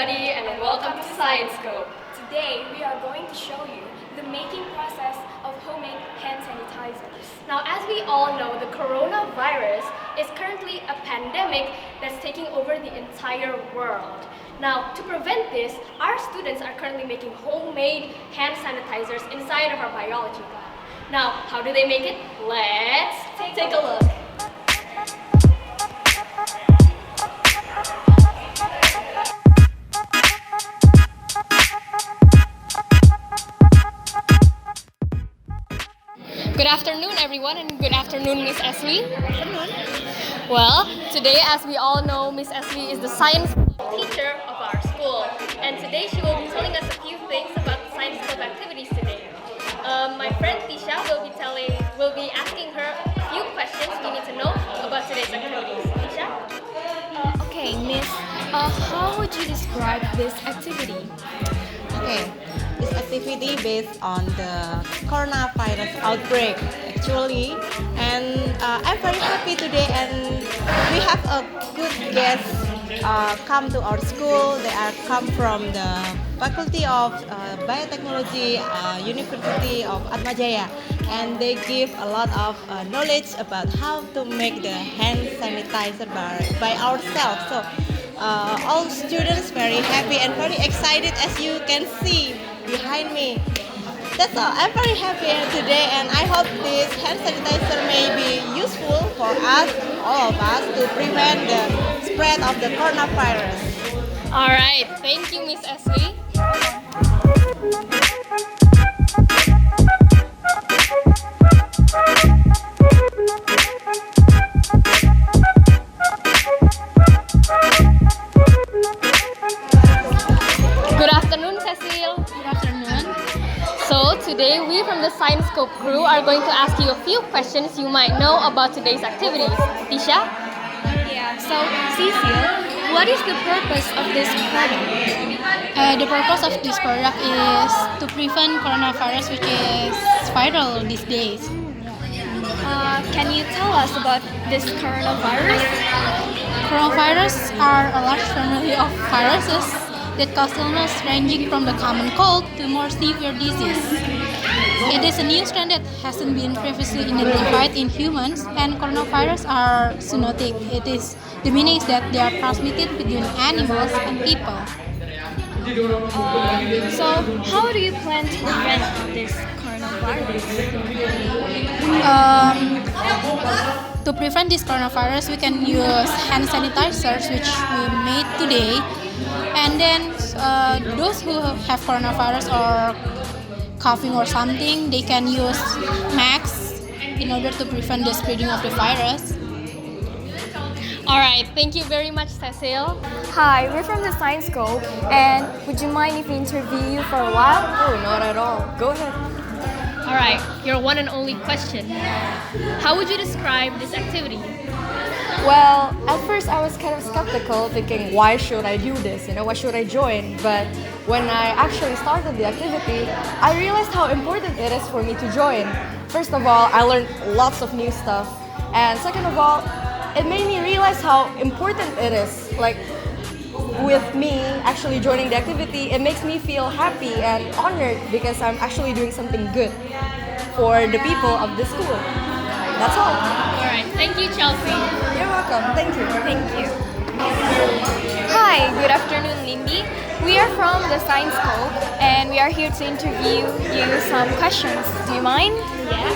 everybody, and welcome to Science Scope. Today, we are going to show you the making process of homemade hand sanitizers. Now, as we all know, the coronavirus is currently a pandemic that's taking over the entire world. Now, to prevent this, our students are currently making homemade hand sanitizers inside of our biology lab. Now, how do they make it? Let's take a look. Good afternoon, everyone, and good afternoon, Miss Esli. Well, today, as we all know, Miss Esli is the science teacher of our school, and today she will be telling us a few things about the science club activities today. My friend Tisha will be asking her a few questions we need to know about today's activities. Tisha? Okay, Miss, how would you describe this activity? Okay, this activity based on the coronavirus outbreak actually, and I'm very happy today, and we have a good guest come to our school. They are come from the Faculty of Biotechnology, University of Atmajaya, and they give a lot of knowledge about how to make the hand sanitizer by ourselves. So all students very happy and very excited, as you can see behind me. That's all. I'm very happy today, and I hope this hand sanitizer may be useful for us, all of us, to prevent the spread of the coronavirus. All right, thank you, Miss Esli. Good afternoon, Cecile. Good afternoon. So today we from the Science Scope crew are going to ask you a few questions you might know about today's activities. Tisha? Yeah, so Cecile, what is the purpose of this product? The purpose of this product is to prevent coronavirus, which is viral these days. Can you tell us about this coronavirus? Coronavirus are a large family of viruses that cause illness ranging from the common cold to more severe disease. It is a new strain that hasn't been previously identified in humans, and coronavirus are zoonotic. The meaning is that they are transmitted between animals and people. So, how do you plan to prevent this coronavirus? To prevent this coronavirus, we can use hand sanitizers, which we made today. And then those who have coronavirus or coughing or something, they can use masks in order to prevent the spreading of the virus. All right, thank you very much, Cecile. Hi, we're from the Science Scope, and would you mind if we interview you for a while? Oh, not at all. Go ahead. All right, your one and only question. How would you describe this activity? Well, at first I was kind of skeptical, thinking, why should I do this? Why should I join? But when I actually started the activity, I realized how important it is for me to join. First of all, I learned lots of new stuff. And second of all, it made me realize how important it is. Like, with me actually joining the activity, it makes me feel happy and honored because I'm actually doing something good for the people of the school. That's all. All right, thank you, Chelsea. You're welcome. Thank you. Thank you. Hi, good afternoon, Lindy. We are from the Science Scope, and we are here to interview you some questions. Do you mind? Yeah.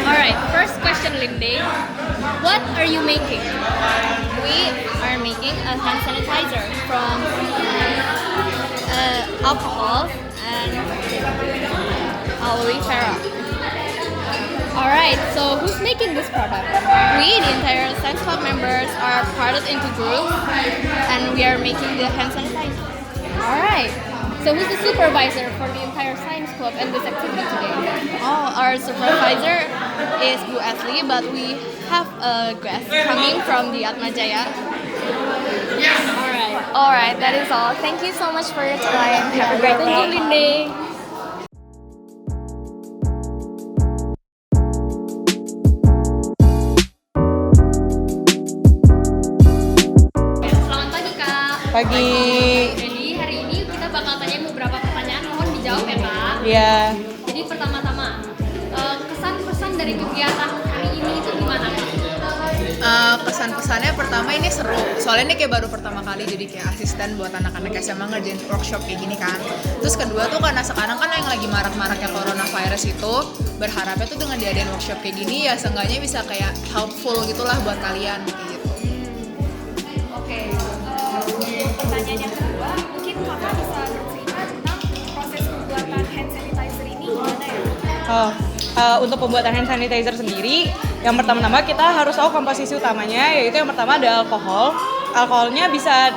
All right, first question, Lindy. What are you making? We are making a hand sanitizer from alcohol and aloe vera. All right, so who's making this product? We, the entire Science Club members, are parted into groups and we are making the hand sanitizer. All right, so who's the supervisor for the entire Science Club and this activity today? Oh, our supervisor is Bu Asli, but we have a guest coming from the Atmajaya. All right. All right, that is all. Thank you so much for your time. Have a great day. Thank you, Lindy. Selamat pagi, Kak. Pagi. Jadi hari ini kita bakal tanya beberapa pertanyaan, mohon dijawab ya Kak. Iya. Jadi pertama-tama, kesan-pesan dari kegiatan hari ini itu gimana Kak? Pesan-pesannya pertama ini seru, soalnya ini kayak baru pertama kali jadi kayak asisten buat anak-anak SMA ngerjain workshop kayak gini kan. Terus kedua tuh karena sekarang kan yang lagi marak-maraknya coronavirus itu, berharapnya tuh dengan diadain workshop kayak gini ya seenggaknya bisa kayak helpful gitulah buat kalian kayak gitu. Oke, pertanyaan yang kedua, mungkin kakak bisa bercerita tentang proses pembuatan hand sanitizer ini gimana ya? Untuk pembuatan hand sanitizer sendiri, yang pertama-tama kita harus tahu komposisi utamanya, yaitu yang pertama ada alkohol. Alkoholnya bisa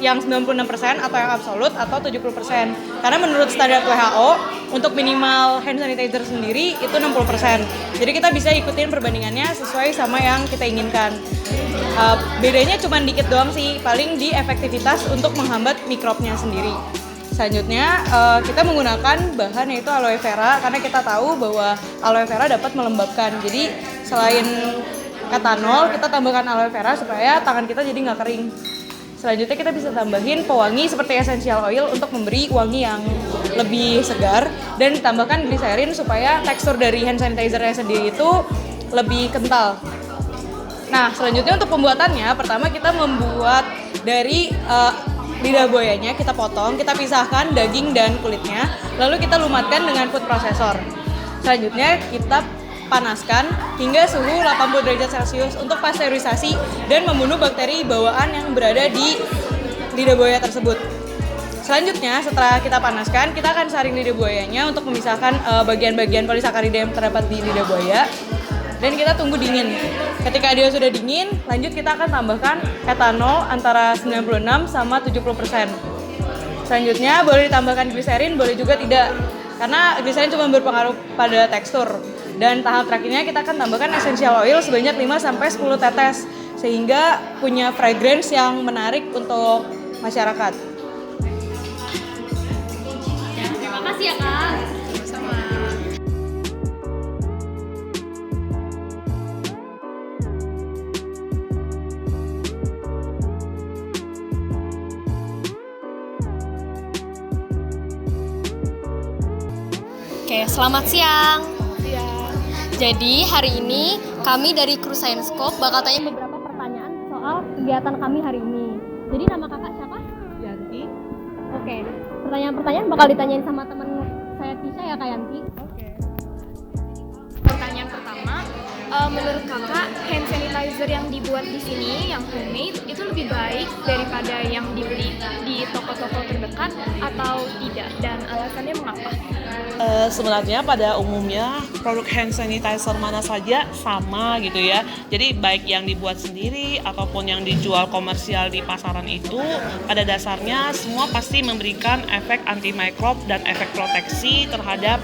yang 96% atau yang absolut atau 70%. Karena menurut standar WHO, untuk minimal hand sanitizer sendiri itu 60%. Jadi kita bisa ikutin perbandingannya sesuai sama yang kita inginkan. Bedanya cuma dikit doang sih, paling di efektivitas untuk menghambat mikrobnya sendiri. Selanjutnya kita menggunakan bahan yaitu aloe vera karena kita tahu bahwa aloe vera dapat melembabkan. Jadi selain etanol kita tambahkan aloe vera supaya tangan kita jadi nggak kering. Selanjutnya kita bisa tambahin pewangi seperti essential oil untuk memberi wangi yang lebih segar dan ditambahkan gliserin supaya tekstur dari hand sanitizer-nya sendiri itu lebih kental. Nah selanjutnya untuk pembuatannya, pertama kita membuat dari lidah buayanya kita potong, kita pisahkan daging dan kulitnya, lalu kita lumatkan dengan food processor. Selanjutnya kita panaskan hingga suhu 80 derajat Celcius untuk pasteurisasi dan membunuh bakteri bawaan yang berada di lidah buaya tersebut. Selanjutnya setelah kita panaskan, kita akan saring lidah buayanya untuk memisahkan bagian-bagian polisakarida yang terdapat di lidah buaya. Dan kita tunggu dingin. Ketika dia sudah dingin, lanjut kita akan tambahkan etanol antara 96 sama 70%. Selanjutnya boleh ditambahkan gliserin, boleh juga tidak. Karena gliserin cuma berpengaruh pada tekstur. Dan tahap terakhirnya kita akan tambahkan essential oil sebanyak 5 sampai 10 tetes sehingga punya fragrance yang menarik untuk masyarakat. Terima kasih ya Kak. Sama. Oke, selamat siang. Jadi hari ini kami dari Kru Science Scope bakal tanya beberapa pertanyaan soal kegiatan kami hari ini. Jadi nama kakak siapa? Yanti. Oke, pertanyaan-pertanyaan bakal ditanyain sama teman saya Tisha ya Kak Yanti. Pertanyaan pertama, menurut kakak hand sanitizer yang dibuat di sini yang homemade itu lebih baik daripada yang dibeli di toko-toko terdekat atau tidak, dan alasannya mengapa? Sebenarnya pada umumnya produk hand sanitizer mana saja sama gitu ya. Jadi baik yang dibuat sendiri ataupun yang dijual komersial di pasaran itu pada dasarnya semua pasti memberikan efek antimikrob dan efek proteksi terhadap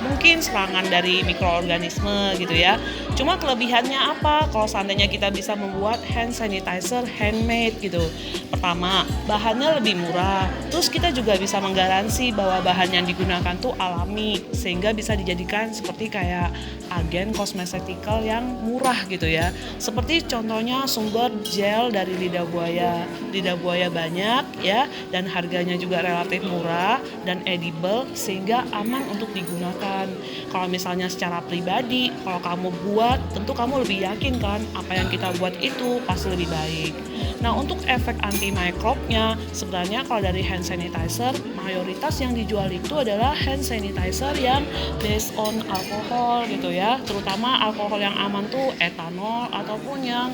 mungkin serangan dari mikroorganisme gitu ya. Cuma kelebihannya apa kalau seandainya kita bisa membuat hand sanitizer handmade gitu. Pertama, bahannya lebih murah. Terus kita juga bisa menggaransi bahwa bahan yang digunakan tuh alami sehingga bisa dijadikan seperti kayak agen kosmetikal yang murah gitu ya. Seperti contohnya sumber gel dari lidah buaya. Lidah buaya banyak ya dan harganya juga relatif murah dan edible sehingga aman untuk digunakan. Kalau misalnya secara pribadi, kalau kamu buat tentu kamu lebih yakin kan apa yang kita buat itu pasti lebih baik. Nah untuk efek antimikrobnya sebenarnya kalau dari hand sanitizer mayoritas yang dijual itu adalah hand sanitizer yang based on alkohol gitu ya, terutama alkohol yang aman tuh etanol ataupun yang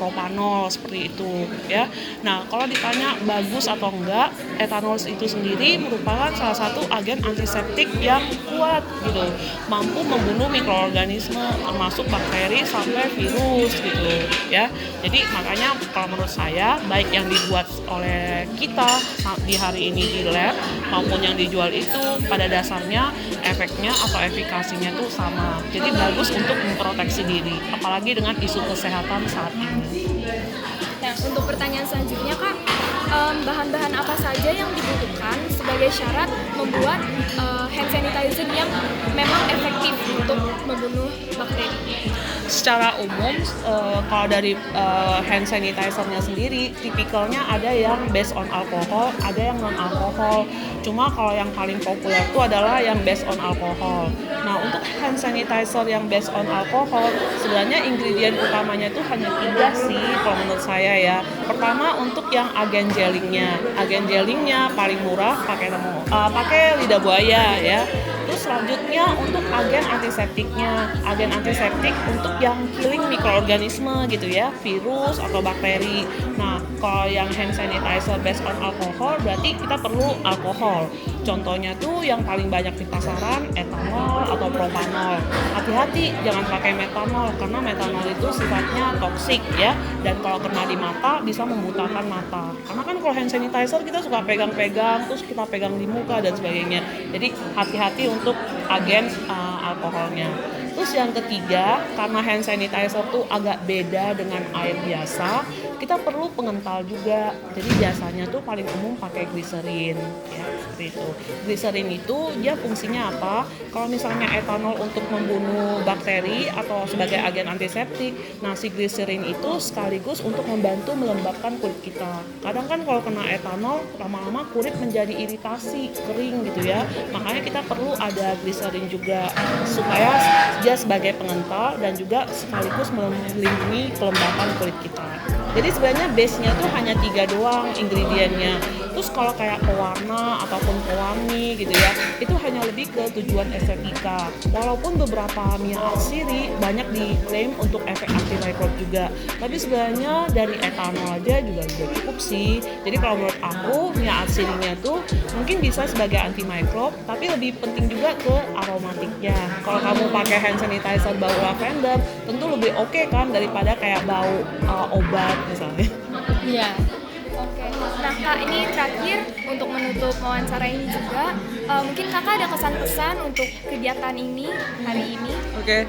propanol seperti itu ya. Nah kalau ditanya bagus atau enggak, etanol itu sendiri merupakan salah satu agen antiseptik yang kuat gitu, mampu membunuh mikroorganisme termasuk bakteri sampai virus gitu ya. Jadi makanya kalau menurut saya baik yang dibuat oleh kita di hari ini di lab maupun yang dijual itu pada dasarnya efeknya atau efikasinya tuh sama. Jadi bagus untuk memproteksi diri, apalagi dengan isu kesehatan saat ini. Nah, untuk pertanyaan selanjutnya Kak, bahan-bahan apa saja yang dibutuhkan sebagai syarat membuat hand sanitizer yang memang efektif untuk membunuh bakteri? secara umum kalau dari hand sanitizer-nya sendiri tipikalnya ada yang based on alkohol, ada yang non alkohol. Cuma kalau yang paling populer itu adalah yang based on alkohol. Nah, untuk hand sanitizer yang based on alkohol sebenarnya ingredient utamanya itu hanya 3 sih kalau menurut saya ya. Pertama untuk yang agen gelingnya. Agen gelingnya paling murah pakai lidah buaya ya. Terus selanjutnya untuk agen antiseptiknya. Agen antiseptik untuk yang killing mikroorganisme gitu ya, virus atau bakteri. Nah, kalau yang hand sanitizer based on alkohol berarti kita perlu alkohol. Contohnya tuh yang paling banyak di pasaran etanol atau propanol. Hati-hati jangan pakai metanol karena metanol itu sifatnya toksik ya, dan kalau kena di mata bisa membutakan mata. Karena kan kalau hand sanitizer kita suka pegang-pegang, terus kita pegang di muka dan sebagainya. Jadi hati-hati untuk agen alkoholnya. Terus yang ketiga, karena hand sanitizer tuh agak beda dengan air biasa, kita perlu pengental juga. Jadi biasanya tuh paling umum pakai gliserin ya, seperti itu. Gliserin itu dia fungsinya apa? Kalau misalnya etanol untuk membunuh bakteri atau sebagai agen antiseptik, nah si gliserin itu sekaligus untuk membantu melembabkan kulit kita. Kadang kan kalau kena etanol lama-lama kulit menjadi iritasi, kering gitu ya. Makanya kita perlu ada gliserin juga supaya dia sebagai pengental dan juga sekaligus melindungi kelembapan kulit kita. Jadi sebenarnya base-nya tuh hanya 3 doang ingredientnya. Terus kalau kayak pewarna ataupun pewangi gitu ya, itu hanya lebih ke tujuan estetika. Walaupun beberapa minyak atsiri banyak diklaim untuk efek anti-microbe juga. Tapi sebenarnya dari etanol aja juga cukup sih. Jadi kalau menurut aku minyak atsirinya tuh mungkin bisa sebagai anti-microbe, tapi lebih penting juga ke aromatiknya. Kalau kamu pakai hand sanitizer bau lavender, tentu lebih oke kan daripada kayak bau obat misalnya. Iya. Oke, nah Kak, ini terakhir untuk menutup wawancara ini juga, mungkin Kakak ada kesan-pesan untuk kegiatan ini hari ini? Oke,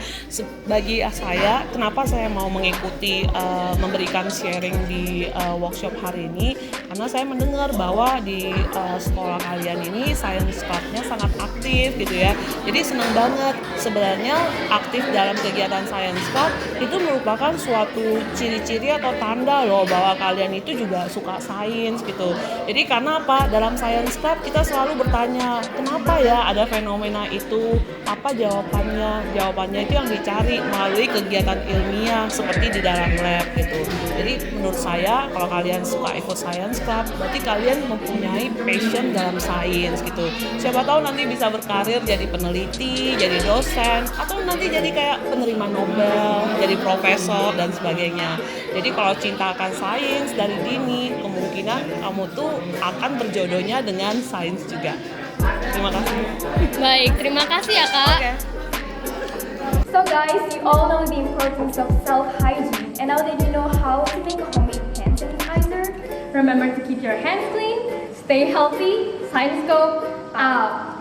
bagi saya, kenapa saya mau mengikuti memberikan sharing di workshop hari ini? Karena saya mendengar bahwa di sekolah kalian ini science club-nya sangat aktif gitu ya. Jadi senang banget. Sebenarnya aktif dalam kegiatan science club itu merupakan suatu ciri-ciri atau tanda loh bahwa kalian itu juga suka sains gitu. Jadi karena apa? Dalam science club kita selalu bertanya, kenapa ya ada fenomena itu? Apa jawabannya? Jawabannya itu yang dicari melalui kegiatan ilmiah seperti di dalam lab gitu. Jadi menurut saya kalau kalian suka ikut science club, berarti kalian mempunyai passion dalam sains gitu. Siapa tahu nanti bisa berkarir jadi peneliti, jadi dosen, atau nanti jadi kayak penerima Nobel, jadi profesor dan sebagainya. Jadi kalau cinta akan sains dari dini, kemungkinan kamu tuh akan berjodohnya dengan sains juga. Terima kasih. Baik, terima kasih ya Kak. Okay. So guys, you all know the importance of self-hygiene, and now that you know how to make a homemade hand sanitizer, remember to keep your hands clean, stay healthy, Science Scope out!